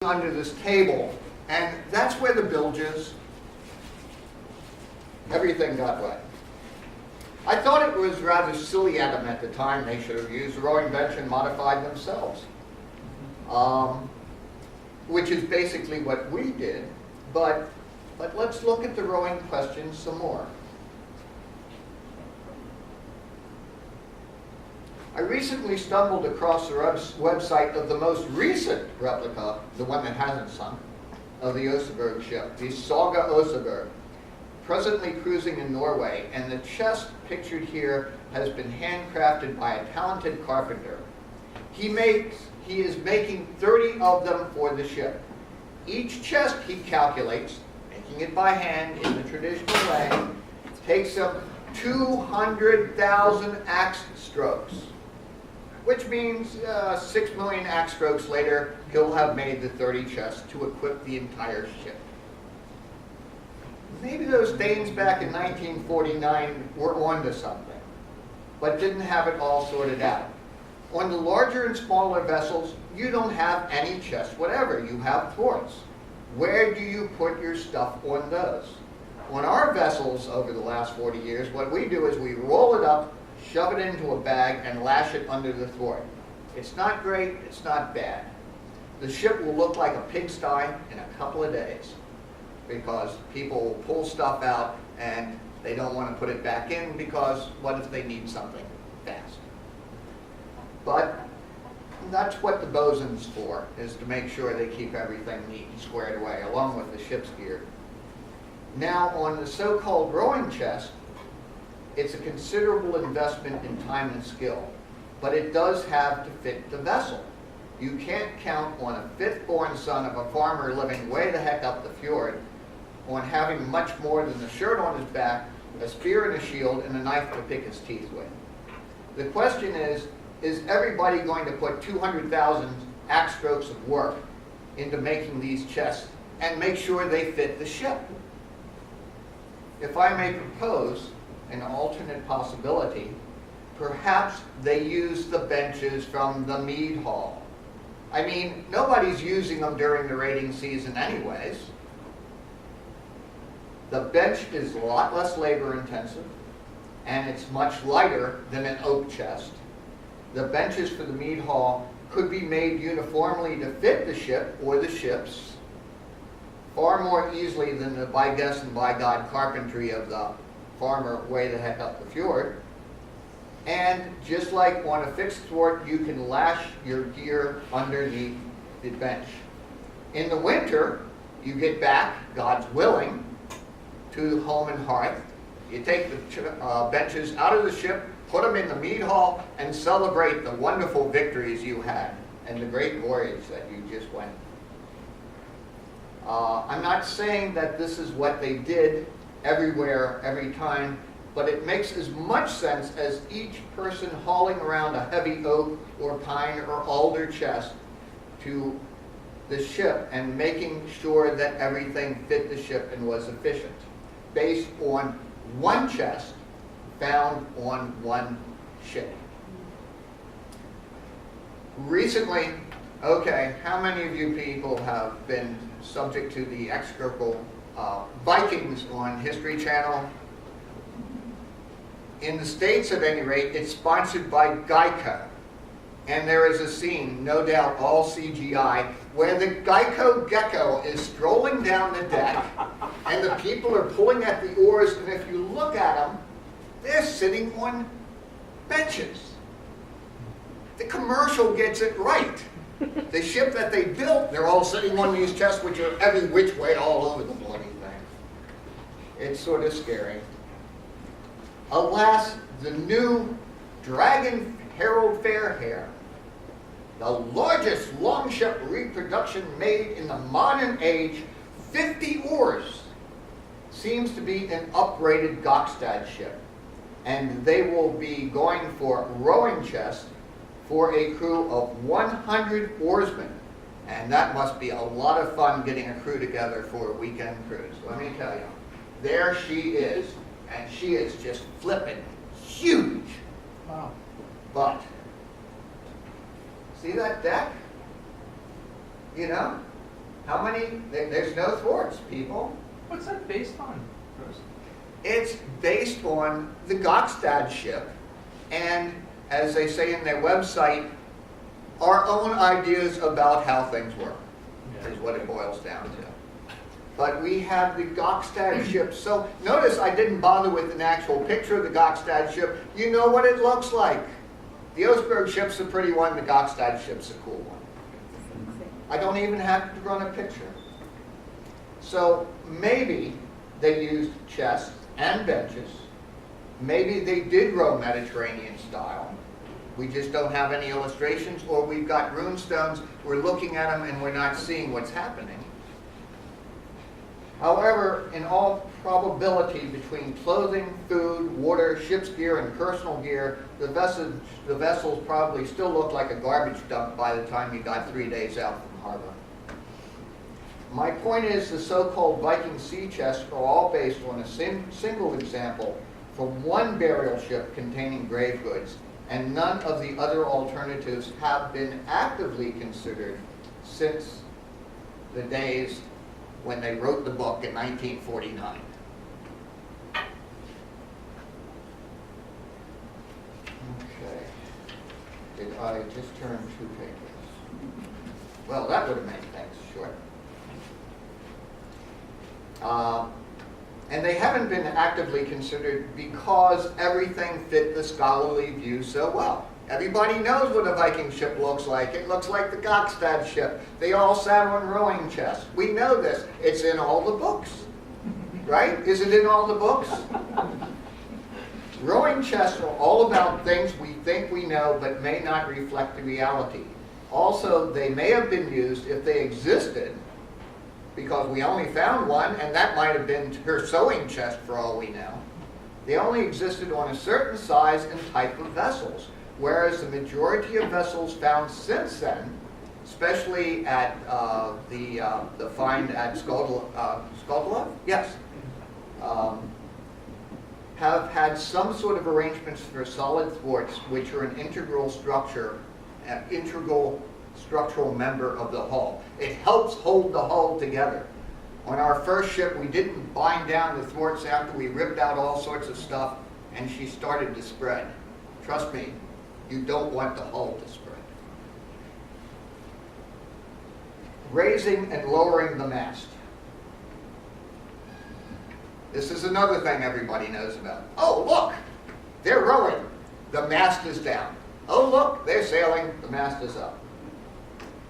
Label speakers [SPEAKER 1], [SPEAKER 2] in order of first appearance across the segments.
[SPEAKER 1] under this table, and that's where the bilges, everything got wet. I thought it was rather silly of them at the time. They should have used the rowing bench and modified themselves, which is basically what we did. But let's look at the rowing question some more. I recently stumbled across the website of the most recent replica, the one that hasn't sunk, of the Oseberg ship, the Saga Oseberg, presently cruising in Norway, and the chest pictured here has been handcrafted by a talented carpenter. He is making 30 of them for the ship. Each chest, he calculates, making it by hand in the traditional way, takes him 200,000 axe strokes, which means 6 million axe strokes later, he'll have made the 30 chests to equip the entire ship. Maybe those Danes back in 1949 were onto something, but didn't have it all sorted out. On the larger and smaller vessels, you don't have any chests, whatever. You have thwarts. Where do you put your stuff on those? On our vessels over the last 40 years, what we do is we roll it up, shove it into a bag, and lash it under the thwart. It's not great, it's not bad. The ship will look like a pigsty in a couple of days because people will pull stuff out and they don't want to put it back in because what if they need something fast? But that's what the bosun's for, is to make sure they keep everything neat and squared away along with the ship's gear. Now on the so-called rowing chest, it's a considerable investment in time and skill, but it does have to fit the vessel. You can't count on a fifth-born son of a farmer living way the heck up the fjord on having much more than a shirt on his back, a spear and a shield, and a knife to pick his teeth with. The question is everybody going to put 200,000 axe strokes of work into making these chests and make sure they fit the ship? If I may propose an alternate possibility, perhaps they use the benches from the mead hall. I mean, nobody's using them during the raiding season anyways. The bench is a lot less labor intensive, and it's much lighter than an oak chest. The benches for the mead hall could be made uniformly to fit the ship or the ships far more easily than the by guess and by God carpentry of the farmer way the heck up the fjord. And just like on a fixed thwart, you can lash your gear underneath the bench. In the winter, you get back, God's willing, to home and hearth. You take the benches out of the ship, put them in the mead hall, and celebrate the wonderful victories you had and the great voyage that you just went. I'm not saying that this is what they did everywhere, every time, but it makes as much sense as each person hauling around a heavy oak or pine or alder chest to the ship and making sure that everything fit the ship and was efficient, based on one chest found on one ship. Recently, okay, how many of you people have been subject to the execrable Vikings on History Channel? In the States, at any rate, it's sponsored by Geico. And there is a scene, no doubt all CGI, where the Geico gecko is strolling down the deck and the people are pulling at the oars, and if you look at them, they're sitting on benches. The commercial gets it right. The ship that they built, they're all sitting on these chests which are every which way all over the bloody thing. It's sort of scary. Alas, the new Dragon Herald Fairhair, the largest Longship reproduction made in the modern age, 50 oars, seems to be an uprated Gokstad ship. And they will be going for rowing chests for a crew of 100 oarsmen. And that must be a lot of fun getting a crew together for a weekend cruise. Let me tell you, there she is, and she is just flipping huge.
[SPEAKER 2] Wow.
[SPEAKER 1] But, see that deck? You know, How many? There's no thwarts, people.
[SPEAKER 2] What's that based on, Chris?
[SPEAKER 1] It's based on the Gokstad ship, and as they say in their website, our own ideas about how things work, is what it boils down to. But we have the Gokstad ship. So notice I didn't bother with an actual picture of the Gokstad ship. You know what it looks like. The Oseberg ship's a pretty one, the Gokstad ship's a cool one. I don't even have to run a picture. So maybe they used chests and benches. Maybe they did row Mediterranean style. We just don't have any illustrations, or we've got rune stones, we're looking at them and we're not seeing what's happening. However, in all probability, between clothing, food, water, ship's gear, and personal gear, the vessels probably still look like a garbage dump by the time you got 3 days out from harbor. My point is the so-called Viking sea chests are all based on a single example from one burial ship containing grave goods, and none of the other alternatives have been actively considered since the days when they wrote the book in 1949. Okay. Did I just turn 2 pages? Well, that would have made things short. And they haven't been actively considered because everything fit the scholarly view so well. Everybody knows what a Viking ship looks like. It looks like the Gokstad ship. They all sat on rowing chests. We know this. It's in all the books, right? Is it in all the books? Rowing chests are all about things we think we know but may not reflect the reality. Also, they may have been used if they existed, because we only found one, and that might have been her sewing chest for all we know. They only existed on a certain size and type of vessels, whereas the majority of vessels found since then, especially at the find at Skotlov, yes, have had some sort of arrangements for solid thwarts, which are an integral structural member of the hull. It helps hold the hull together. On our first ship, we didn't bind down the thwarts after we ripped out all sorts of stuff and she started to spread. Trust me, you don't want the hull to spread. Raising and lowering the mast. This is another thing everybody knows about. Oh, look, they're rowing. The mast is down. Oh, look, they're sailing. The mast is up.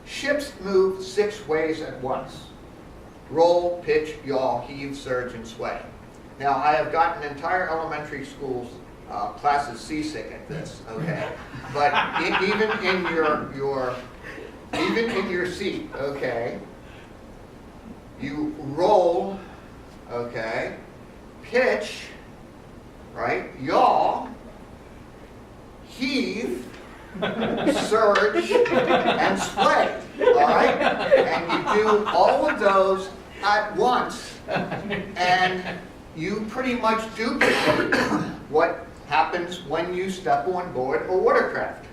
[SPEAKER 1] Ships move 6 ways at once. Roll, pitch, yaw, heave, surge, and sway. Now, I have gotten entire elementary schools classes seasick at this, okay? But even in your seat, okay, you roll, okay, pitch, right, yaw, heave, surge, and sway, all right? And you do all of those at once, and you pretty much duplicate what happens when you step on board a watercraft.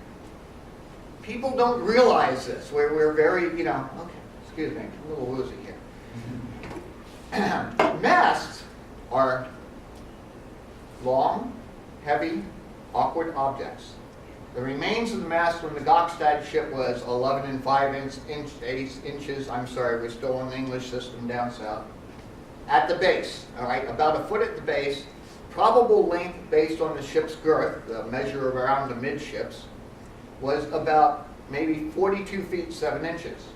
[SPEAKER 1] People don't realize this. We're very, okay, excuse me, I'm a little woozy here. Masts are long, heavy, awkward objects. The remains of the mast when the Gokstad ship was 11 5 inches, I'm sorry, we're still in the English system down south, at the base, all right, about a foot at the base. Probable length based on the ship's girth, the measure around the midships, was about maybe 42 feet 7 inches.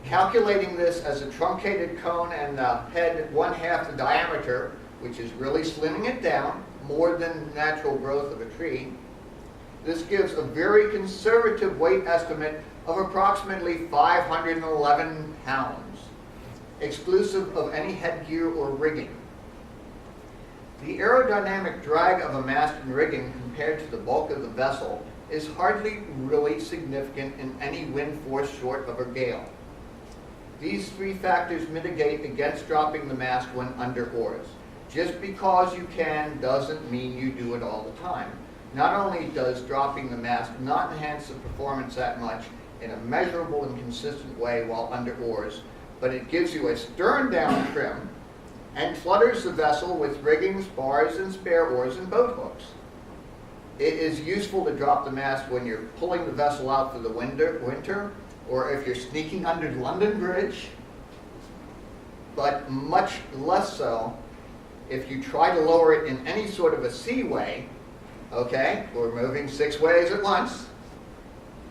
[SPEAKER 1] Calculating this as a truncated cone and the head 1/2 the diameter, which is really slimming it down, more than the natural growth of a tree, this gives a very conservative weight estimate of approximately 511 pounds, exclusive of any headgear or rigging. The aerodynamic drag of a mast and rigging compared to the bulk of the vessel is hardly really significant in any wind force short of a gale. These 3 factors mitigate against dropping the mast when under oars. Just because you can doesn't mean you do it all the time. Not only does dropping the mast not enhance the performance that much in a measurable and consistent way while under oars, but it gives you a stern down trim and flutters the vessel with rigging, spars, and spare oars and boat hooks. It is useful to drop the mast when you're pulling the vessel out for the winter, or if you're sneaking under London Bridge, but much less so if you try to lower it in any sort of a seaway. Okay, we're moving 6 ways at once,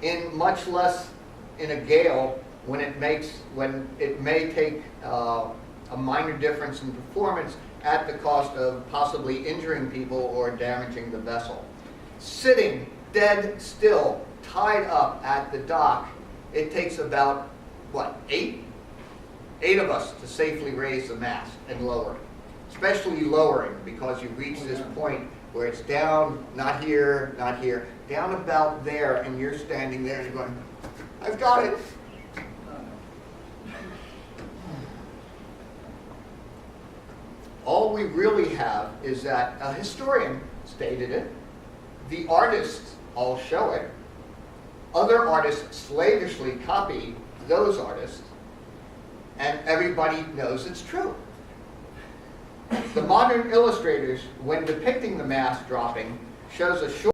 [SPEAKER 1] in much less in a gale when it may take a minor difference in performance at the cost of possibly injuring people or damaging the vessel. Sitting dead still, tied up at the dock, it takes about, what, 8 of us to safely raise the mast and lower it. Especially lowering, because you reach this point where it's down, not here, down about there, and you're standing there and you're going, I've got it. All we really have is that a historian stated it, the artists all show it, other artists slavishly copy those artists, and everybody knows it's true. The modern illustrators, when depicting the mast dropping, shows a short